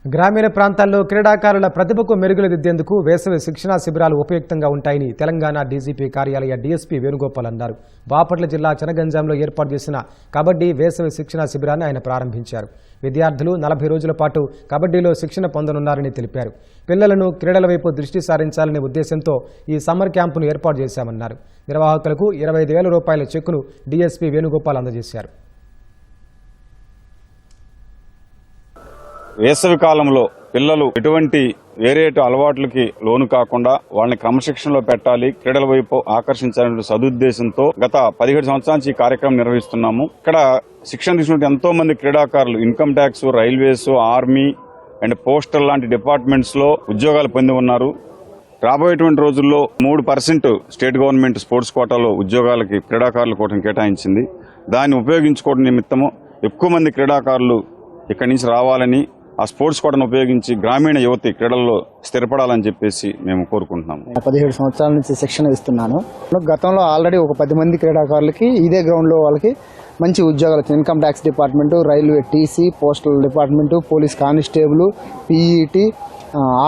గ్రామీణ ప్రాంతాల్లో క్రీడాకారుల ప్రతిభకు మెరుగులు దిద్దేందుకు వేసవి శిక్షణా శిబిరాలు ఉపయుక్తంగా ఉంటాయని తెలంగాణ డీజీపీ కార్యాలయ డీఎస్పీ వేణుగోపాల్ అన్నారు. బాపట్ల జిల్లా చనగంజాంలో ఏర్పాటు చేసిన కబడ్డీ వేసవి శిక్షణా శిబిరాన్ని ఆయన ప్రారంభించారు. విద్యార్థులు 40 రోజుల పాటు కబడ్డీలో శిక్షణ పొందనున్నారని తెలిపారు. పిల్లలను క్రీడల వైపు దృష్టి సారించాలనే ఉద్దేశంతో ఈ సమ్మర్ క్యాంపును ఏర్పాటు చేశామన్నారు. నిర్వాహకులకు 25,000 రూపాయల చెక్కును డీఎస్పీ వేణుగోపాల్ అందజేశారు. వేసవి కాలంలో పిల్లలు ఎటువంటి వేరే అలవాట్లకి లోను కాకుండా వాళ్ళని క్రమశిక్షణలో పెట్టాలి, క్రీడల వైపు ఆకర్షించాలనే సదుద్దేశంతో గత 17 సంవత్సరాల నుంచి ఈ కార్యక్రమం నిర్వహిస్తున్నాము. ఇక్కడ శిక్షణ తీసుకుంటే ఎంతో మంది క్రీడాకారులు income tax, railways, army and postal లాంటి డిపార్ట్మెంట్స్ లో ఉద్యోగాలు పొంది ఉన్నారు. రాబోయేటువంటి రోజుల్లో 3% స్టేట్ గవర్నమెంట్ స్పోర్ట్స్ కోటాలో ఉద్యోగాలకి క్రీడాకారుల కోటను కేటాయించింది. దాన్ని ఉపయోగించుకోవడం నిమిత్తము ఎక్కువ మంది క్రీడాకారులు ఇక్కడి నుంచి రావాలని, ఆ స్పోర్ట్స్ కోటను ఉపయోగించి గ్రామీణ యువతి క్రీడల్లో స్థిరపడాలని చెప్పేసి మేము కోరుకుంటున్నాము. 17 సంవత్సరాల నుంచి శిక్షణ ఇస్తున్నాను. గతంలో ఆల్రెడీ ఒక 10 మంది క్రీడాకారులకి ఇదే గ్రౌండ్ లో వాళ్ళకి మంచి ఉద్యోగాలు వచ్చింది. Income tax department, railway TC, postal department, police constable, PET,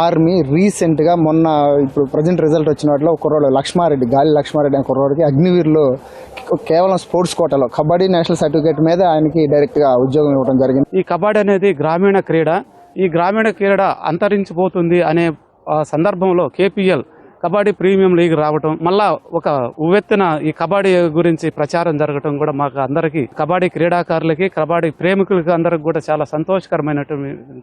army. Recent గా మొన్న ఇప్పుడు ప్రజెంట్ రిజల్ట్ వచ్చిన వాటిలో ఒక కుర్రోడు లక్ష్మారెడ్డి, గాలి లక్ష్మారెడ్డి అనే కుర్రోడికి అగ్నివీర్లో కేవలం స్పోర్ట్స్ కోటాలో కబడ్డీ నేషనల్ సర్టిఫికేట్ మీద ఆయనకి డైరెక్ట్ గా ఉద్యోగం ఇవ్వడం జరిగింది. ఈ కబడ్డీ అనేది గ్రామీణ క్రీడ. ఈ గ్రామీణ క్రీడ అంతరించిపోతుంది అనే సందర్భంలో కేపీఎల్ కబడ్డీ ప్రీమియం లీగ్ రావటం, మళ్ళా ఒక ఉవ్వెత్తున ఈ కబడ్డీ గురించి ప్రచారం జరగటం కూడా మాకు అందరికీ, కబడ్డీ క్రీడాకారులకి, కబడ్డీ ప్రేమికులకి అందరికి కూడా చాలా సంతోషకరమైనటువంటి